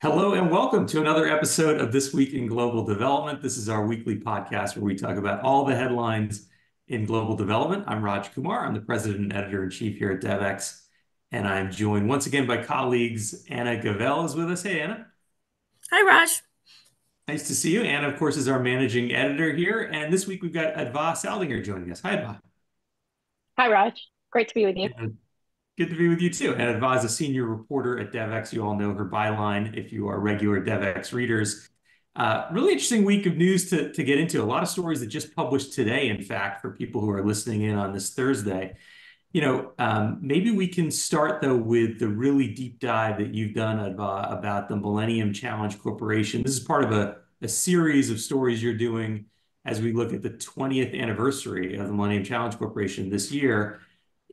Hello and welcome to another episode of This Week in Global Development. This is our weekly podcast where we talk about all the headlines in global development. I'm Raj Kumar. I'm the president and editor-in-chief here at Devex, and I'm joined once again by colleagues. Anna Gawel is with us. Hey, Anna. Hi, Raj. Nice to see you. Anna, of course, is our managing editor here. And this week we've got Adva Saldinger joining us. Hi, Adva. Hi, Raj. Great to be with you. And good to be with you too. And Adva is a senior reporter at Devex. You all know her byline if you are regular Devex readers. Really interesting week of news to get into. A lot of stories that just published today, in fact, for people who are listening in on this Thursday. Maybe we can start though with the really deep dive that you've done, Adva, about the Millennium Challenge Corporation. This is part of a series of stories you're doing as we look at the 20th anniversary of the Millennium Challenge Corporation this year.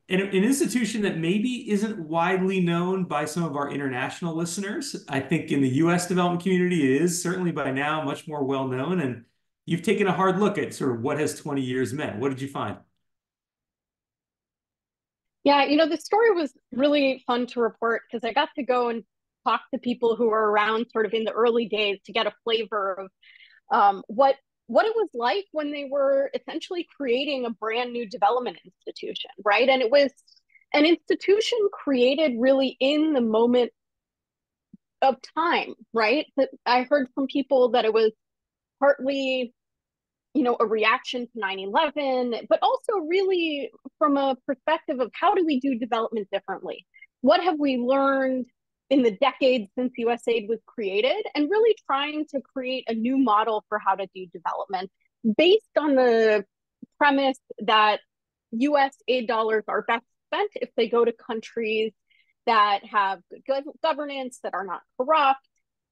An institution that maybe isn't widely known by some of our international listeners. I think in the US development community, it is certainly by now much more well known. And you've taken a hard look at sort of what has 20 years meant. What did you find? Yeah, the story was really fun to report because I got to go and talk to people who were around sort of in the early days to get a flavor of what it was like when they were essentially creating a brand new development institution, right? And it was an institution created really in the moment of time, right? That I heard from people that it was partly a reaction to 9/11, but also really from a perspective of how do we do development differently? What have we learned in the decades since USAID was created? And really trying to create a new model for how to do development based on the premise that US aid dollars are best spent if they go to countries that have good governance, that are not corrupt,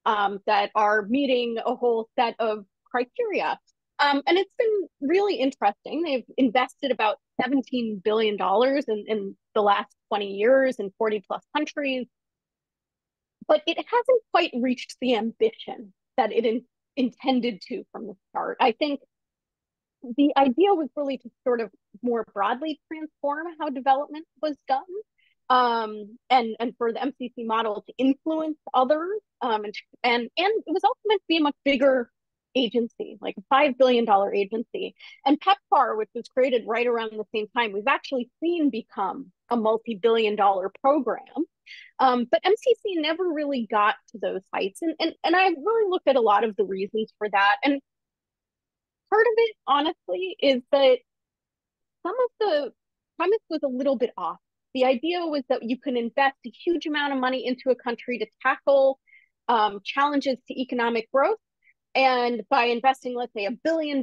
that are meeting a whole set of criteria. And it's been really interesting. They've invested about $17 billion in the last 20 years in 40 plus countries, but it hasn't quite reached the ambition that intended to from the start. I think the idea was really to sort of more broadly transform how development was done, and for the MCC model to influence others, and it was also meant to be a much bigger agency, like a $5 billion agency. And PEPFAR, which was created right around the same time, we've actually seen become a multi-billion-dollar program. But MCC never really got to those heights, and I really looked at a lot of the reasons for that. And part of it, honestly, is that some of the premise was a little bit off. The idea was that you can invest a huge amount of money into a country to tackle challenges to economic growth. And by investing, let's say, $1 billion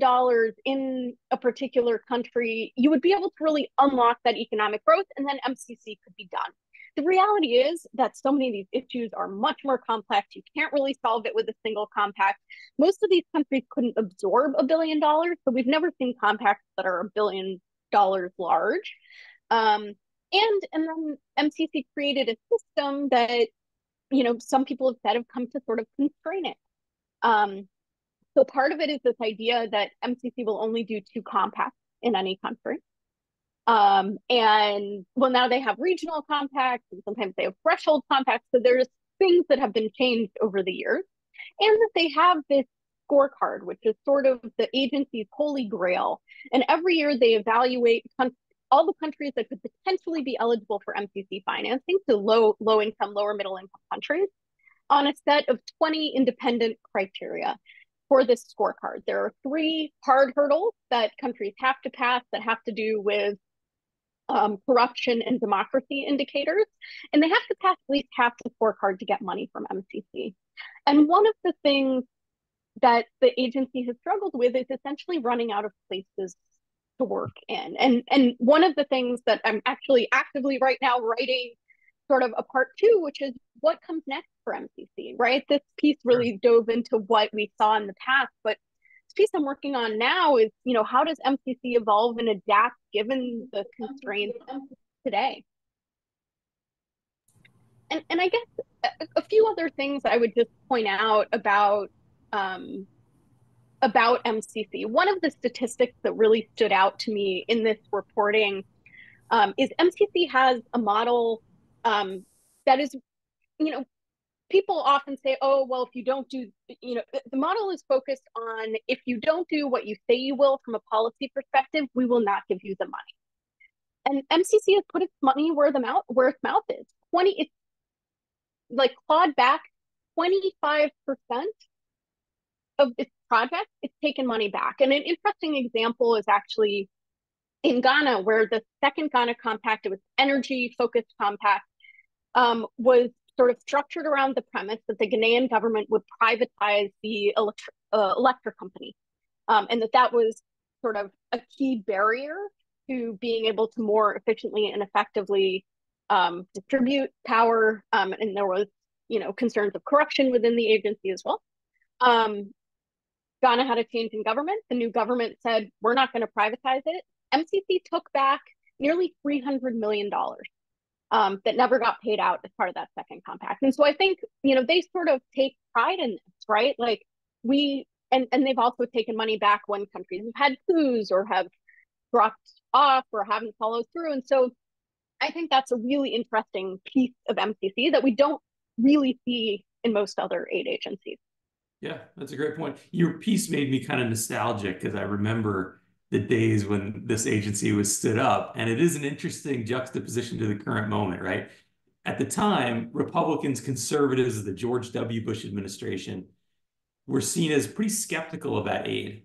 in a particular country, you would be able to really unlock that economic growth, and then MCC could be done. The reality is that so many of these issues are much more complex. You can't really solve it with a single compact. Most of these countries couldn't absorb $1 billion, so we've never seen compacts that are $1 billion large. And then MCC created a system that some people have said have come to sort of constrain it. So part of it is this idea that MCC will only do two compacts in any country. And well, now they have regional compacts, and sometimes they have threshold compacts. So there's things that have been changed over the years, and that they have this scorecard, which is sort of the agency's holy grail. And every year they evaluate all the countries that could potentially be eligible for MCC financing, so low income, lower middle income countries, on a set of 20 independent criteria for this scorecard. There are three hard hurdles that countries have to pass that have to do with corruption and democracy indicators, and they have to pass at least half the scorecard to get money from MCC. And one of the things that the agency has struggled with is essentially running out of places to work in. And one of the things that I'm actually actively right now writing sort of a part two, which is what comes next for MCC, right? This piece Sure. really dove into what we saw in the past, but this piece I'm working on now is, how does MCC evolve and adapt given the constraints today? And I guess a few other things I would just point out about MCC. One of the statistics that really stood out to me in this reporting is MCC has a model that is, you know, people often say, oh, well, if you don't do, the model is focused on if you don't do what you say you will from a policy perspective, we will not give you the money. And MCC has put its money where its mouth is. It's like clawed back 25% of its projects. It's taken money back. And an interesting example is actually in Ghana, where the second Ghana Compact, it was energy focused compact, was sort of structured around the premise that the Ghanaian government would privatize the electric company, and that was sort of a key barrier to being able to more efficiently and effectively distribute power. And there was, concerns of corruption within the agency as well. Ghana had a change in government. The new government said, we're not going to privatize it. MCC took back nearly $300 million that never got paid out as part of that second compact. And so I think, they sort of take pride in this, right? Like and they've also taken money back when countries have had coups or have dropped off or haven't followed through. And so I think that's a really interesting piece of MCC that we don't really see in most other aid agencies. Yeah, that's a great point. Your piece made me kind of nostalgic because I remember the days when this agency was stood up. And it is an interesting juxtaposition to the current moment, right? At the time, Republicans, conservatives of the George W. Bush administration were seen as pretty skeptical of that aid.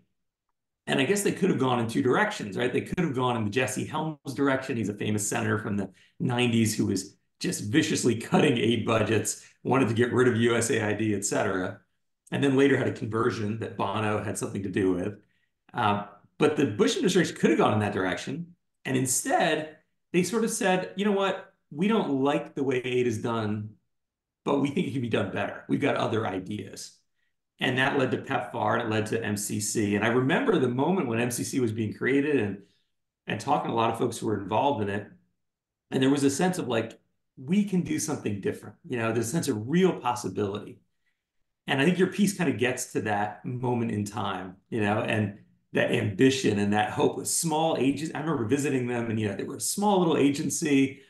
And I guess they could have gone in two directions, right? They could have gone in the Jesse Helms direction. He's a famous senator from the 90s who was just viciously cutting aid budgets, wanted to get rid of USAID, et cetera, and then later had a conversion that Bono had something to do with. But the Bush administration could have gone in that direction. And instead, they sort of said, you know what? We don't like the way aid is done, but we think it can be done better. We've got other ideas. And that led to PEPFAR and it led to MCC. And I remember the moment when MCC was being created and talking to a lot of folks who were involved in it. And there was a sense of like, we can do something different. There's a sense of real possibility. And I think your piece kind of gets to that moment in time, and that ambition and that hope with small agencies. I remember visiting them and, they were a small little agency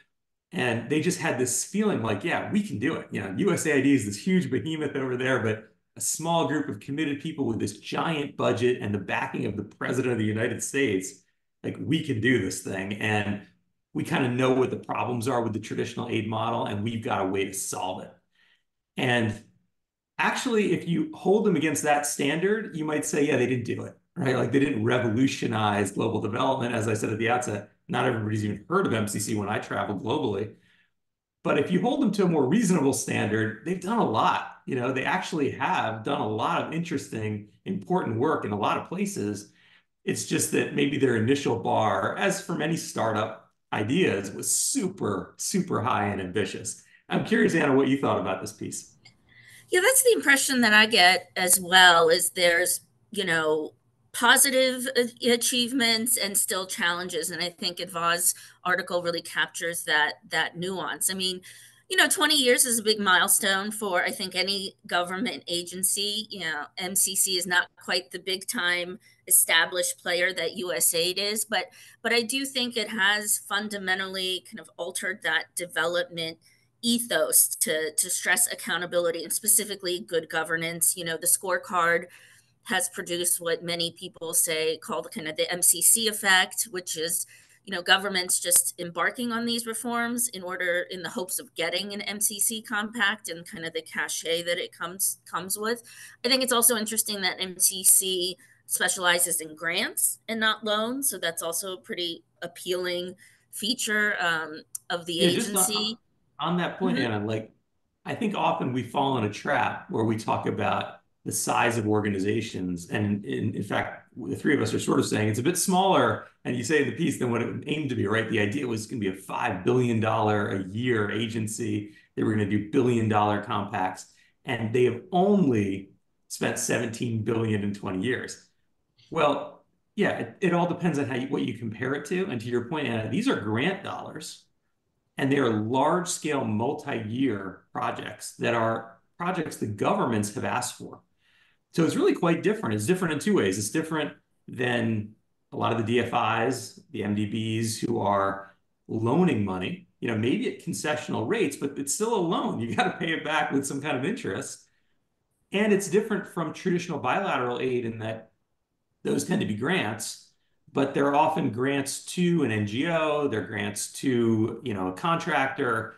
and they just had this feeling like, yeah, we can do it. USAID is this huge behemoth over there, but a small group of committed people with this giant budget and the backing of the president of the United States, like we can do this thing. And we kind of know what the problems are with the traditional aid model and we've got a way to solve it. And actually, if you hold them against that standard, you might say, yeah, they didn't do it, right? Like they didn't revolutionize global development. As I said at the outset, not everybody's even heard of MCC when I travel globally. But if you hold them to a more reasonable standard, they've done a lot. They actually have done a lot of interesting, important work in a lot of places. It's just that maybe their initial bar, as for many startup ideas, was super, super high and ambitious. I'm curious, Anna, what you thought about this piece. Yeah, that's the impression that I get as well, is there's, positive achievements and still challenges. And I think Adva's article really captures that nuance. I mean, 20 years is a big milestone for, I think, any government agency. MCC is not quite the big time established player that USAID is, but I do think it has fundamentally kind of altered that development ethos to stress accountability and specifically good governance. The scorecard has produced what many people say called kind of the MCC effect, which is, governments just embarking on these reforms in the hopes of getting an MCC compact and kind of the cachet that it comes with. I think it's also interesting that MCC specializes in grants and not loans. So that's also a pretty appealing feature of the agency. On that point, Anna, like I think often we fall in a trap where we talk about the size of organizations. And in fact, the three of us are sort of saying it's a bit smaller, and you say in the piece, than what it aimed to be, right? The idea was going to be a $5 billion a year agency. They were going to do billion-dollar compacts, and they have only spent 17 billion in 20 years. Well, yeah, it all depends on what you compare it to. And to your point, Anna, these are grant dollars. And they are large-scale, multi-year projects that are projects the governments have asked for. So it's really quite different. It's different in two ways. It's different than a lot of the DFIs, the MDBs who are loaning money, maybe at concessional rates, but it's still a loan. You got to pay it back with some kind of interest. And it's different from traditional bilateral aid in that those tend to be grants, but they're often grants to an NGO, they're grants to, a contractor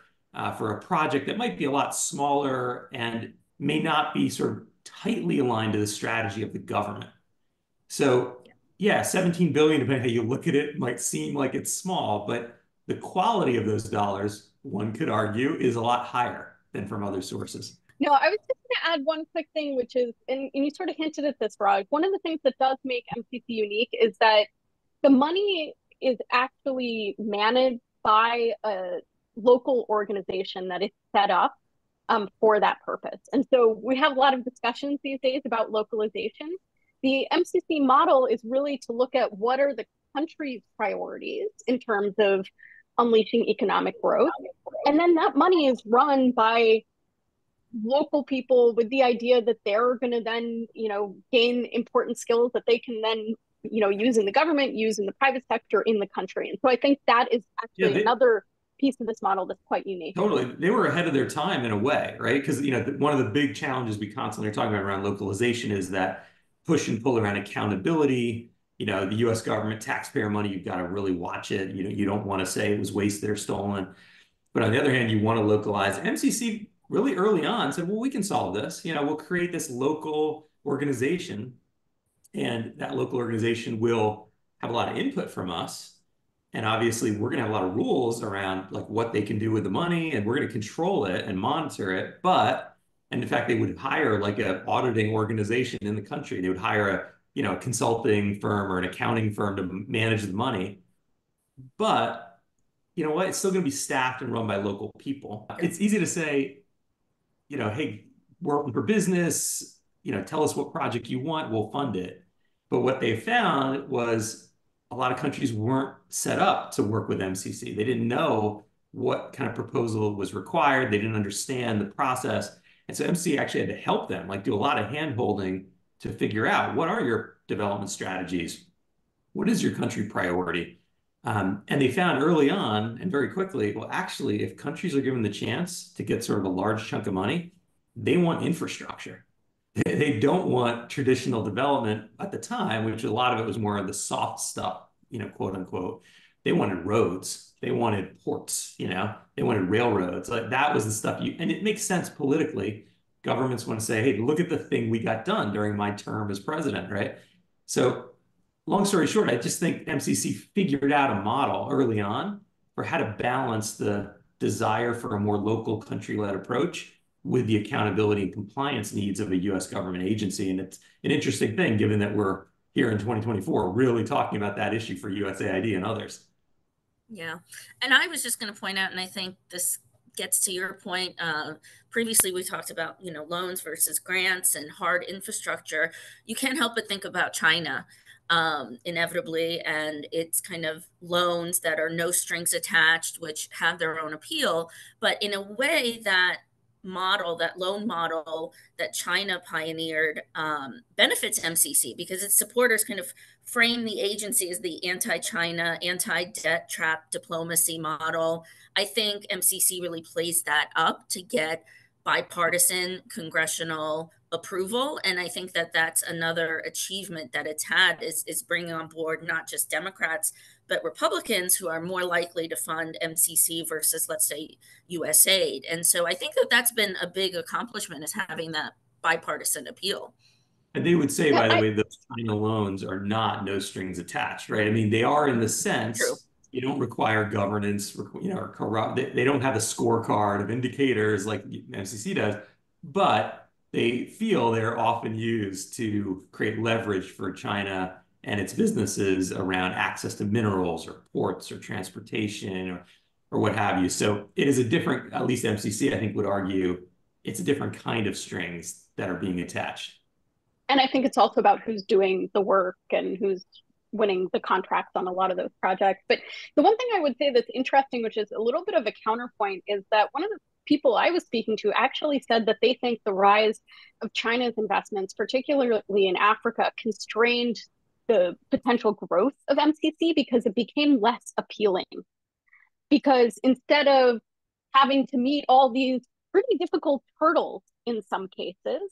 for a project that might be a lot smaller and may not be sort of tightly aligned to the strategy of the government. So yeah, 17 billion, depending on how you look at it, might seem like it's small, but the quality of those dollars, one could argue, is a lot higher than from other sources. No, I was just going to add one quick thing, which is, and you sort of hinted at this, Rod. One of the things that does make MCC unique is that the money is actually managed by a local organization that is set up for that purpose. And so we have a lot of discussions these days about localization. The MCC model is really to look at what are the country's priorities in terms of unleashing economic growth. And then that money is run by local people with the idea that they're going to then, gain important skills that they can then, use in the government, use in the private sector, in the country. And so I think that is actually another piece of this model that's quite unique. Totally. They were ahead of their time in a way, right? Because, one of the big challenges we constantly are talking about around localization is that push and pull around accountability. The US government, taxpayer money, you've got to really watch it. You don't want to say it was wasted or stolen. But on the other hand, you want to localize. MCC really early on said, well, we can solve this. We'll create this local organization, and that local organization will have a lot of input from us. And obviously, we're going to have a lot of rules around like what they can do with the money, and we're going to control it and monitor it. And in fact, they would hire like an auditing organization in the country. They would hire a consulting firm or an accounting firm to manage the money. But you know what? It's still going to be staffed and run by local people. It's easy to say, hey, we're open for business, tell us what project you want, we'll fund it. But what they found was a lot of countries weren't set up to work with MCC. They didn't know what kind of proposal was required. They didn't understand the process. And so MCC actually had to help them, like do a lot of hand-holding to figure out what are your development strategies? What is your country priority? And they found early on and very quickly, well, actually, if countries are given the chance to get sort of a large chunk of money, they want infrastructure. They don't want traditional development at the time, which a lot of it was more of the soft stuff, quote unquote. They wanted roads. They wanted ports, they wanted railroads. Like that was the stuff and it makes sense politically. Governments want to say, hey, look at the thing we got done during my term as president, right? So long story short, I just think MCC figured out a model early on for how to balance the desire for a more local country-led approach with the accountability and compliance needs of a US government agency. And it's an interesting thing, given that we're here in 2024, really talking about that issue for USAID and others. Yeah. And I was just going to point out, and I think this gets to your point. Previously, we talked about, loans versus grants and hard infrastructure. You can't help but think about China inevitably, and it's kind of loans that are no strings attached, which have their own appeal, but in a way that loan model that China pioneered benefits MCC because its supporters kind of frame the agency as the anti-China, anti-debt trap diplomacy model. I think MCC really plays that up to get bipartisan congressional approval. And I think that that's another achievement that it's had is bringing on board not just Democrats, but Republicans who are more likely to fund MCC versus, let's say, USAID. And so I think that that's been a big accomplishment, is having that bipartisan appeal. And they would say, by the way, those China loans are not no strings attached, right? I mean, they are in the sense True. You don't require governance, or corrupt. They don't have a scorecard of indicators like MCC does, but they feel they're often used to create leverage for China and its businesses around access to minerals or ports or transportation or what have you. So it is a different, at least MCC, I think, would argue it's a different kind of strings that are being attached. And I think it's also about who's doing the work and who's winning the contracts on a lot of those projects. But the one thing I would say that's interesting, which is a little bit of a counterpoint, is that one of the people I was speaking to actually said that they think the rise of China's investments, particularly in Africa, constrained the potential growth of MCC because it became less appealing. because instead of having to meet all these pretty difficult hurdles in some cases,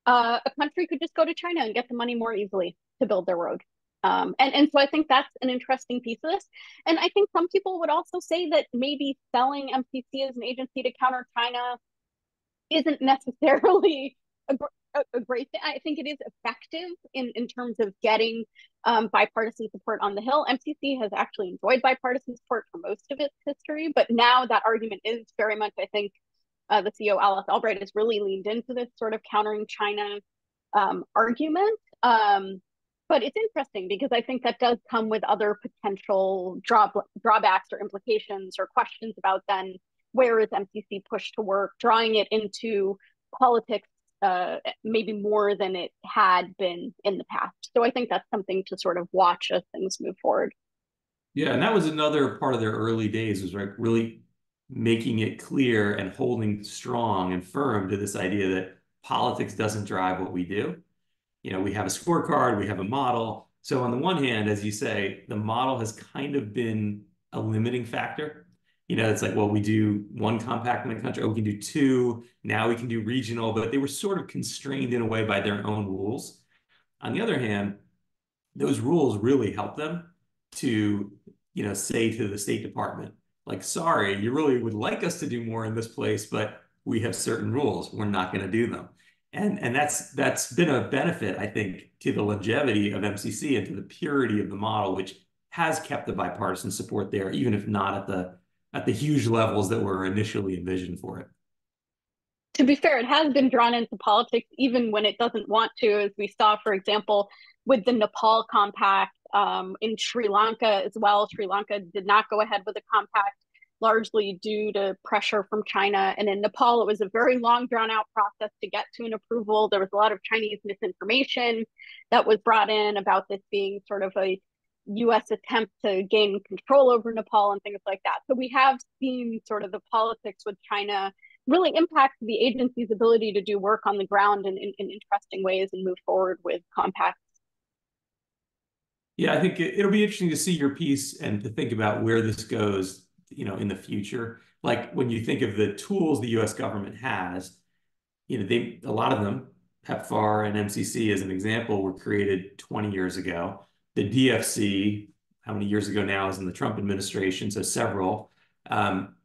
a country could just go to China and get the money more easily to build their road. And so I think that's an interesting piece of this. And I think some people would also say that maybe selling MCC as an agency to counter China isn't necessarily a great thing. I think it is effective in terms of getting bipartisan support on the Hill. MCC has actually enjoyed bipartisan support for most of its history, but now that argument is very much, I think, the CEO, Alice Albright, has really leaned into this sort of countering China argument. But it's interesting because I think that does come with other potential drawbacks or implications or questions about then where is MCC pushed to work, drawing it into politics maybe more than it had been in the past. So I think that's something to sort of watch as things move forward. Yeah, and that was another part of their early days was like really making it clear and holding strong and firm to this idea that politics doesn't drive what we do. We have a scorecard, we have a model. So on the one hand, as you say, the model has kind of been a limiting factor. It's like, well, we do one compact in the country, oh, we can do two, now we can do regional, but they were sort of constrained in a way by their own rules. On the other hand, those rules really help them to, say to the State Department, like, sorry, you really would like us to do more in this place, but we have certain rules. We're not going to do them. And that's been a benefit, I think, to the longevity of MCC and to the purity of the model, which has kept the bipartisan support there, even if not at the huge levels that were initially envisioned for it. To be fair, it has been drawn into politics even when it doesn't want to, as we saw, for example, with the Nepal compact in Sri Lanka as well. Sri Lanka did not go ahead with the compact largely due to pressure from China. And in Nepal, it was a very long, drawn out process to get to an approval. There was a lot of Chinese misinformation that was brought in about this being sort of a US attempt to gain control over Nepal and things like that. So we have seen sort of the politics with China really impact the agency's ability to do work on the ground in interesting ways and move forward with compacts. Yeah, I think it'll be interesting to see your piece and to think about where this goes, in the future. Like when you think of the tools the US government has, a lot of them, PEPFAR and MCC as an example, were created 20 years ago. The DFC, how many years ago now, is in the Trump administration, so several. Is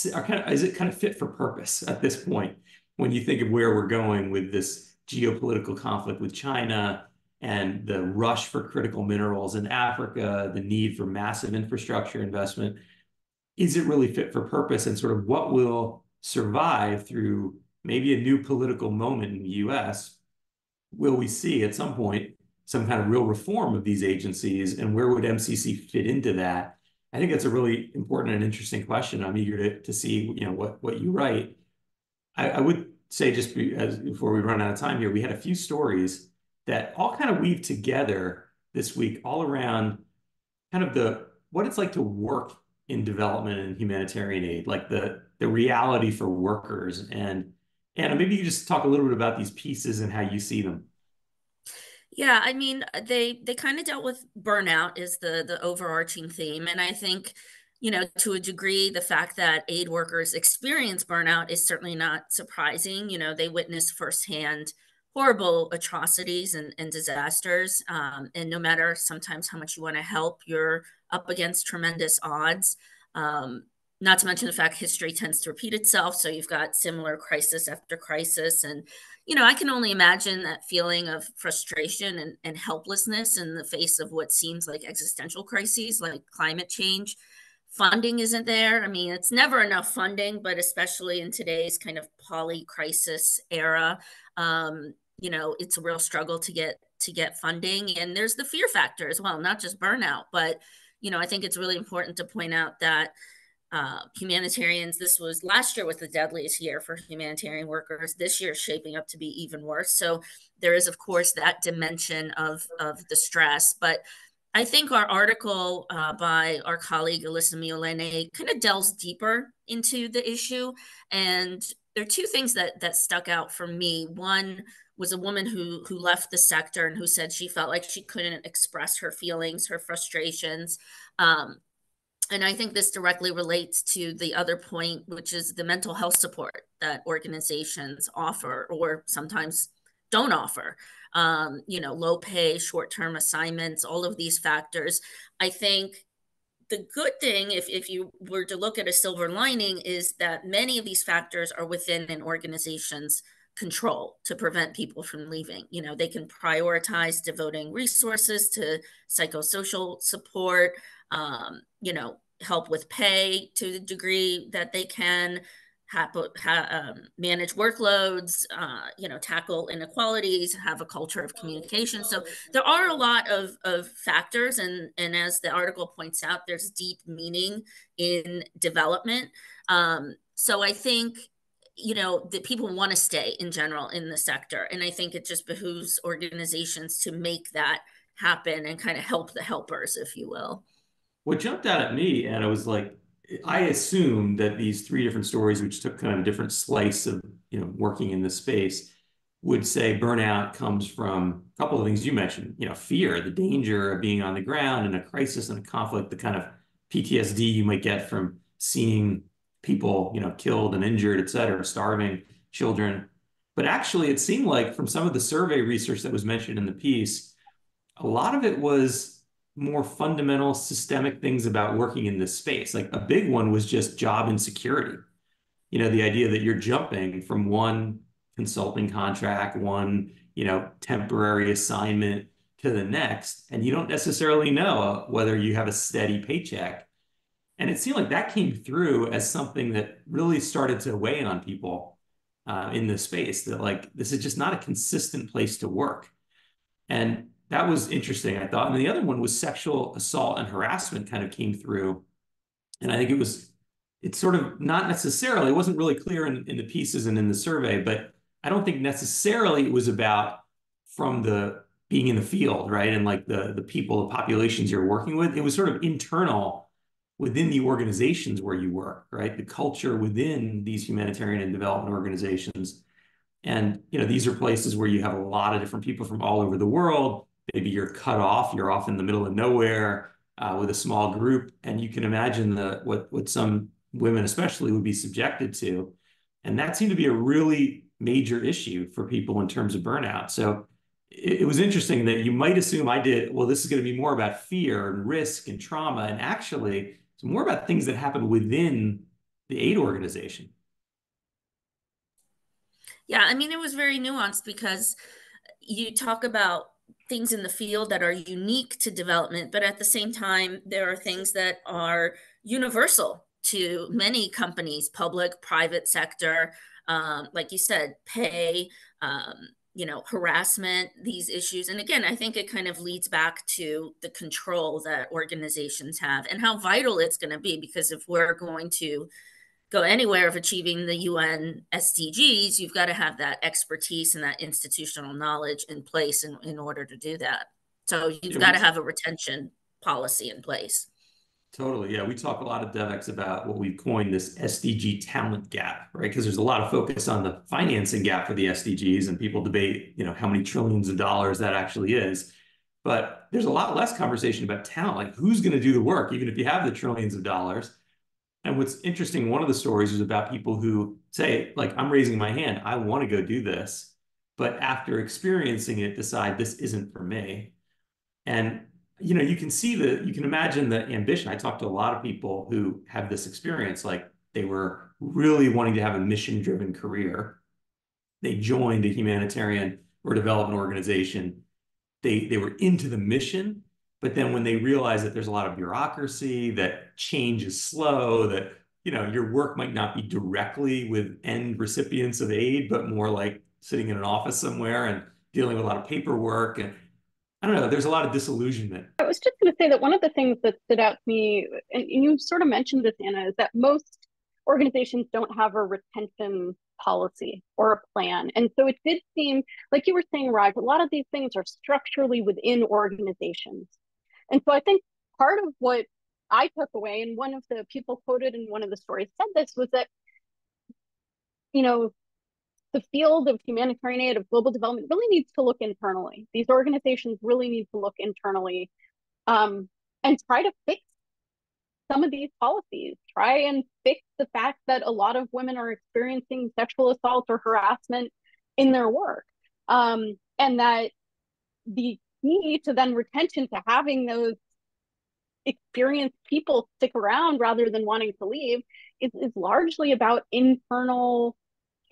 it kind of fit for purpose at this point when you think of where we're going with this geopolitical conflict with China and the rush for critical minerals in Africa, the need for massive infrastructure investment? Is it really fit for purpose, and sort of what will survive through maybe a new political moment in the US? Will we see at some point some kind of real reform of these agencies, and where would MCC fit into that? I think that's a really important and interesting question. I'm eager to see, what you write. I would say just before we run out of time here, we had a few stories that all kind of weave together this week, all around kind of what it's like to work in development and humanitarian aid, like the reality for workers. And Anna, maybe you just talk a little bit about these pieces and how you see them. Yeah, I mean, they kind of dealt with burnout is the overarching theme. And I think, to a degree, the fact that aid workers experience burnout is certainly not surprising. They witness firsthand horrible atrocities and disasters. And no matter sometimes how much you want to help, you're up against tremendous odds. Not to mention the fact history tends to repeat itself. So you've got similar crisis after crisis. And, I can only imagine that feeling of frustration and helplessness in the face of what seems like existential crises like climate change. Funding isn't there. I mean, it's never enough funding, but especially in today's kind of poly-crisis era, it's a real struggle to get funding. And there's the fear factor as well, not just burnout, but, I think it's really important to point out that humanitarians, this was last year was the deadliest year for humanitarian workers. This year is shaping up to be even worse. So there is, of course, that dimension of the stress. But I think our article by our colleague Alyssa Miolene kind of delves deeper into the issue. And there are two things that stuck out for me. One was a woman who left the sector and who said she felt like she couldn't express her feelings, her frustrations. And I think this directly relates to the other point, which is the mental health support that organizations offer or sometimes don't offer. Low pay, short-term assignments, all of these factors. I think the good thing, if you were to look at a silver lining, is that many of these factors are within an organization's control to prevent people from leaving. They can prioritize devoting resources to psychosocial support, help with pay to the degree that they can, manage workloads, tackle inequalities, have a culture of communication. So there are a lot of factors, and as the article points out, there's deep meaning in development. So I think that people want to stay in general in the sector, and I think it just behooves organizations to make that happen and kind of help the helpers, if you will. What jumped out at me, and I was like, I assumed that these three different stories, which took kind of a different slice of working in this space, would say burnout comes from a couple of things you mentioned. Fear, the danger of being on the ground in a crisis and a conflict, the kind of PTSD you might get from seeing people, killed and injured, et cetera, starving children. But actually, it seemed like from some of the survey research that was mentioned in the piece, a lot of it was more fundamental systemic things about working in this space. Like a big one was just job insecurity. The idea that you're jumping from one consulting contract, one, temporary assignment to the next, and you don't necessarily know whether you have a steady paycheck. And it seemed like that came through as something that really started to weigh on people in this space, that like, this is just not a consistent place to work. And that was interesting, I thought. And the other one was sexual assault and harassment kind of came through. And I think it's sort of not necessarily, it wasn't really clear in the pieces and in the survey, but I don't think necessarily it was about from the being in the field, right? And like the people, the populations you're working with. It was sort of internal within the organizations where you work, right? The culture within these humanitarian and development organizations. And these are places where you have a lot of different people from all over the world. Maybe you're cut off, you're off in the middle of nowhere with a small group, and you can imagine what some women especially would be subjected to. And that seemed to be a really major issue for people in terms of burnout. So it was interesting that you might assume I did, well, this is going to be more about fear and risk and trauma. And actually, it's more about things that happen within the aid organization. Yeah, I mean, it was very nuanced because you talk about things in the field that are unique to development, but at the same time, there are things that are universal to many companies, public, private sector, like you said, pay, harassment, these issues. And again, I think it kind of leads back to the control that organizations have and how vital it's going to be, because if we're going to go anywhere of achieving the UN SDGs, you've got to have that expertise and that institutional knowledge in place in order to do that. So you've got to have a retention policy in place. Totally. Yeah. We talk a lot at Devex about what we've coined this SDG talent gap, right? Because there's a lot of focus on the financing gap for the SDGs, and people debate, how many trillions of dollars that actually is. But there's a lot less conversation about talent, like who's going to do the work, even if you have the trillions of dollars. And what's interesting, one of the stories was about people who say, like, I'm raising my hand, I want to go do this, but after experiencing it, decide this isn't for me. And, you can imagine the ambition. I talked to a lot of people who have this experience, like they were really wanting to have a mission-driven career. They joined a humanitarian or development organization. They were into the mission, but then when they realize that there's a lot of bureaucracy, that change is slow, that your work might not be directly with end recipients of aid, but more like sitting in an office somewhere and dealing with a lot of paperwork. And I don't know, there's a lot of disillusionment. I was just going to say that one of the things that stood out to me, and you sort of mentioned this, Anna, is that most organizations don't have a retention policy or a plan. And so it did seem, like you were saying, Raj, a lot of these things are structurally within organizations. And so I think part of what I took away, and one of the people quoted in one of the stories said this, was that, the field of humanitarian aid, of global development, really needs to look internally. These organizations really need to look internally and try to fix some of these policies, try and fix the fact that a lot of women are experiencing sexual assault or harassment in their work. And that the key to then retention, to having those experienced people stick around rather than wanting to leave, is largely about internal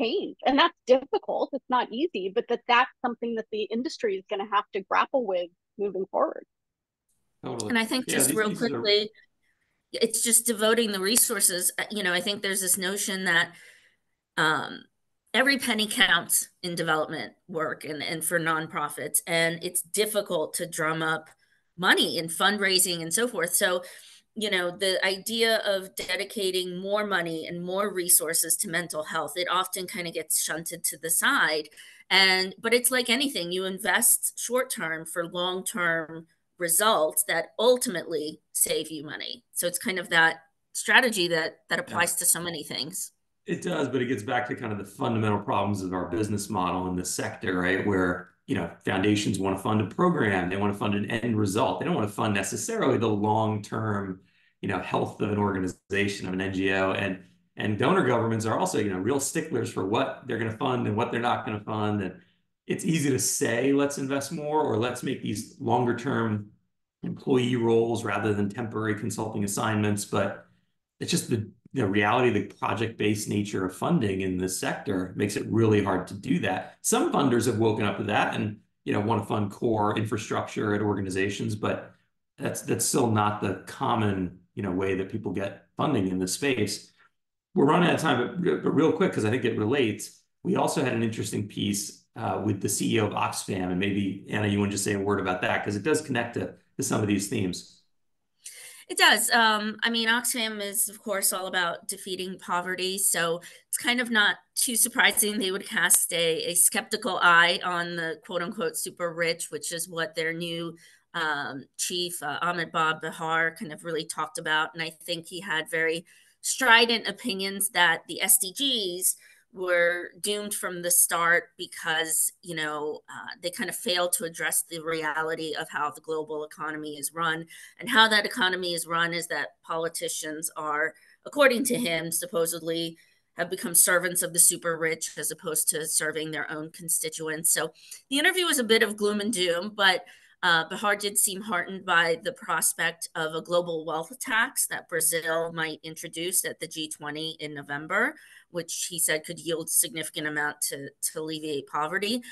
change. And that's difficult. It's not easy, but that's something that the industry is going to have to grapple with moving forward. Totally. And I think Yeah, just these real pieces are. quickly, it's just devoting the resources. I think there's this notion that um, every penny counts in development work and for nonprofits, and it's difficult to drum up money and fundraising and so forth. So, the idea of dedicating more money and more resources to mental health, it often kind of gets shunted to the side. But it's like anything, you invest short term for long term results that ultimately save you money. So it's kind of that strategy that Yeah. applies to so many things. It does, but it gets back to kind of the fundamental problems of our business model in this sector, right? Where, foundations want to fund a program, they want to fund an end result. They don't want to fund necessarily the long-term, health of an organization, of an NGO. And donor governments are also, real sticklers for what they're going to fund and what they're not going to fund. And it's easy to say, let's invest more, or let's make these longer term employee roles rather than temporary consulting assignments. But it's just the reality, the project-based nature of funding in this sector makes it really hard to do that. Some funders have woken up to that and want to fund core infrastructure at organizations, but that's still not the common way that people get funding in this space. We're running out of time, but real quick, because I think it relates. We also had an interesting piece with the CEO of Oxfam, and maybe Anna, you want to just say a word about that because it does connect to some of these themes. It does. Oxfam is, of course, all about defeating poverty. So it's kind of not too surprising they would cast a skeptical eye on the quote unquote super rich, which is what their new chief, Ahmed Bob Behar, kind of really talked about. And I think he had very strident opinions that the SDGs were doomed from the start because they kind of failed to address the reality of how the global economy is run. And how that economy is run is that politicians are, according to him, supposedly have become servants of the super rich as opposed to serving their own constituents. So the interview was a bit of gloom and doom, but Behar did seem heartened by the prospect of a global wealth tax that Brazil might introduce at the G20 in November, which he said could yield a significant amount to alleviate poverty.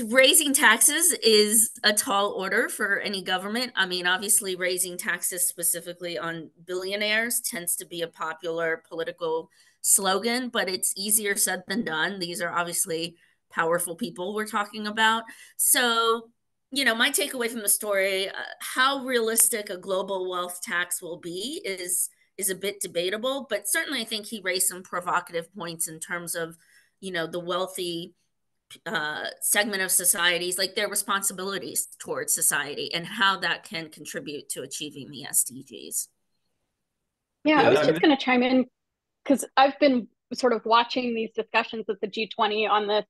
Raising taxes is a tall order for any government. Obviously, raising taxes specifically on billionaires tends to be a popular political slogan, but it's easier said than done. These are obviously powerful people we're talking about. So, my takeaway from the story, how realistic a global wealth tax will be is a bit debatable, but certainly I think he raised some provocative points in terms of, the wealthy segment of societies, like their responsibilities towards society and how that can contribute to achieving the SDGs. Yeah, I Yeah, was just going to chime in because I've been sort of watching these discussions at the G20 on this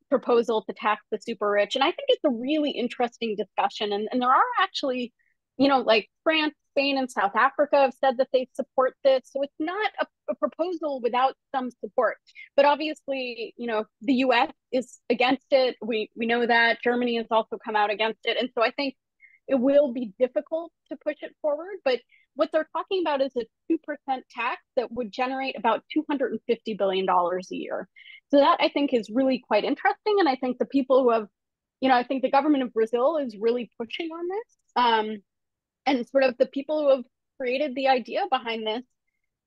proposal to tax the super rich. And I think it's a really interesting discussion. And there are actually, like France, Spain, and South Africa have said that they support this. So it's not a proposal without some support. But obviously, the US is against it. We know that. Germany has also come out against it. And so I think it will be difficult to push it forward. But what they're talking about is a 2% tax that would generate about $250 billion a year. So that I think is really quite interesting. And I think the people who have, I think the government of Brazil is really pushing on this. And sort of the people who have created the idea behind this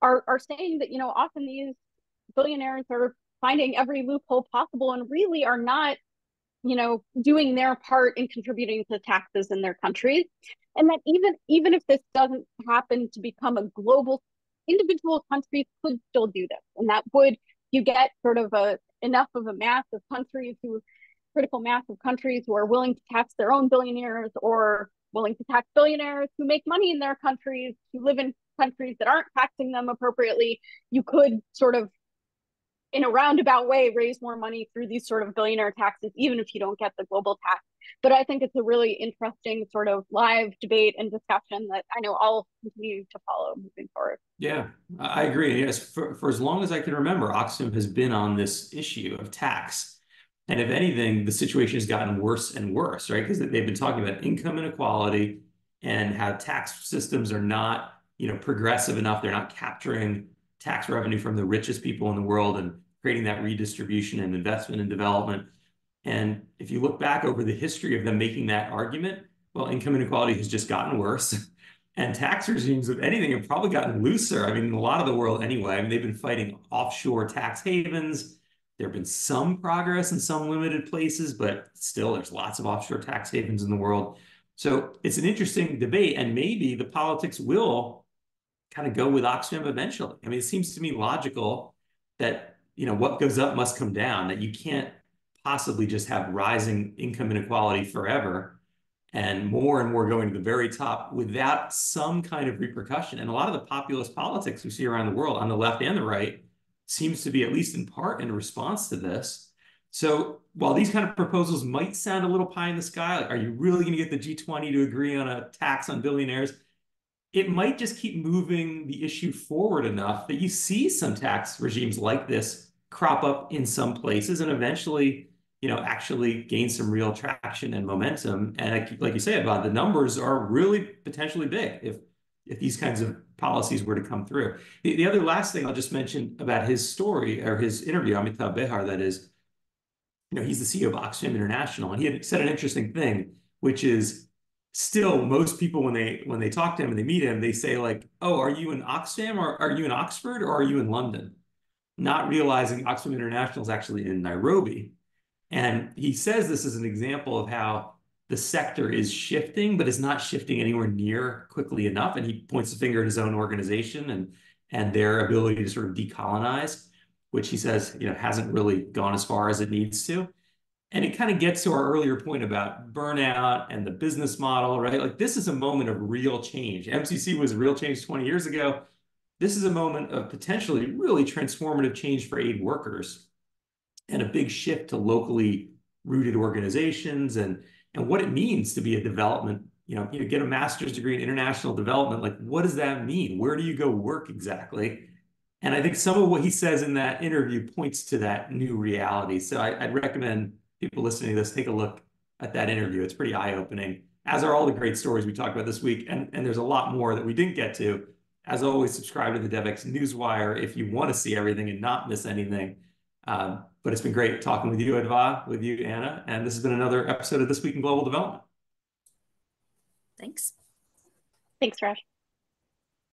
are saying that, often these billionaires are finding every loophole possible and really are not, doing their part in contributing to taxes in their countries. And that even if this doesn't happen to become a global, individual countries could still do this. And that would, you get sort of enough of a mass of countries critical mass of countries who are willing to tax their own billionaires or willing to tax billionaires who make money in their countries, who live in countries that aren't taxing them appropriately. You could sort of, in a roundabout way, raise more money through these sort of billionaire taxes, even if you don't get the global tax. But I think it's a really interesting sort of live debate and discussion that I know I'll continue to follow moving forward. Yeah, I agree. Yes, for as long as I can remember, Oxfam has been on this issue of tax. And if anything, the situation has gotten worse and worse, right? Because they've been talking about income inequality and how tax systems are not, progressive enough. They're not capturing tax revenue from the richest people in the world and creating that redistribution and investment and development. And if you look back over the history of them making that argument, well, income inequality has just gotten worse. And tax regimes, if anything, have probably gotten looser. I mean, in a lot of the world anyway. I mean, they've been fighting offshore tax havens. There have been some progress in some limited places, but still there's lots of offshore tax havens in the world. So it's an interesting debate, and maybe the politics will kind of go with Oxfam eventually. I mean, it seems to me logical that, what goes up must come down, that you can't possibly just have rising income inequality forever and more going to the very top without some kind of repercussion. And a lot of the populist politics we see around the world on the left and the right seems to be, at least in part, in response to this. So while these kind of proposals might sound a little pie in the sky, like, are you really going to get the G20 to agree on a tax on billionaires? It might just keep moving the issue forward enough that you see some tax regimes like this crop up in some places and eventually, actually gain some real traction and momentum. And like you say, about the numbers are really potentially big if these kinds of policies were to come through. The other last thing I'll just mention about his story, or his interview, Amitabh Behar, that is, he's the CEO of Oxfam International, and he had said an interesting thing, which is, still most people when they talk to him and they meet him, they say like, oh, are you in Oxfam, or are you in Oxford, or are you in London? Not realizing Oxfam International is actually in Nairobi. And he says this is an example of how the sector is shifting, but it's not shifting anywhere near quickly enough. And he points the finger at his own organization and their ability to sort of decolonize, which he says, hasn't really gone as far as it needs to. And it kind of gets to our earlier point about burnout and the business model, right? Like, this is a moment of real change. MCC was real change 20 years ago. This is a moment of potentially really transformative change for aid workers and a big shift to locally rooted organizations and what it means to be a development, get a master's degree in international development. Like, what does that mean? Where do you go work exactly? And I think some of what he says in that interview points to that new reality. So I'd recommend people listening to this take a look at that interview. It's pretty eye-opening, as are all the great stories we talked about this week. And there's a lot more that we didn't get to. As always, subscribe to the Devex Newswire if you want to see everything and not miss anything. But it's been great talking with you, Adva, with you, Anna. And this has been another episode of This Week in Global Development. Thanks. Thanks, Raj.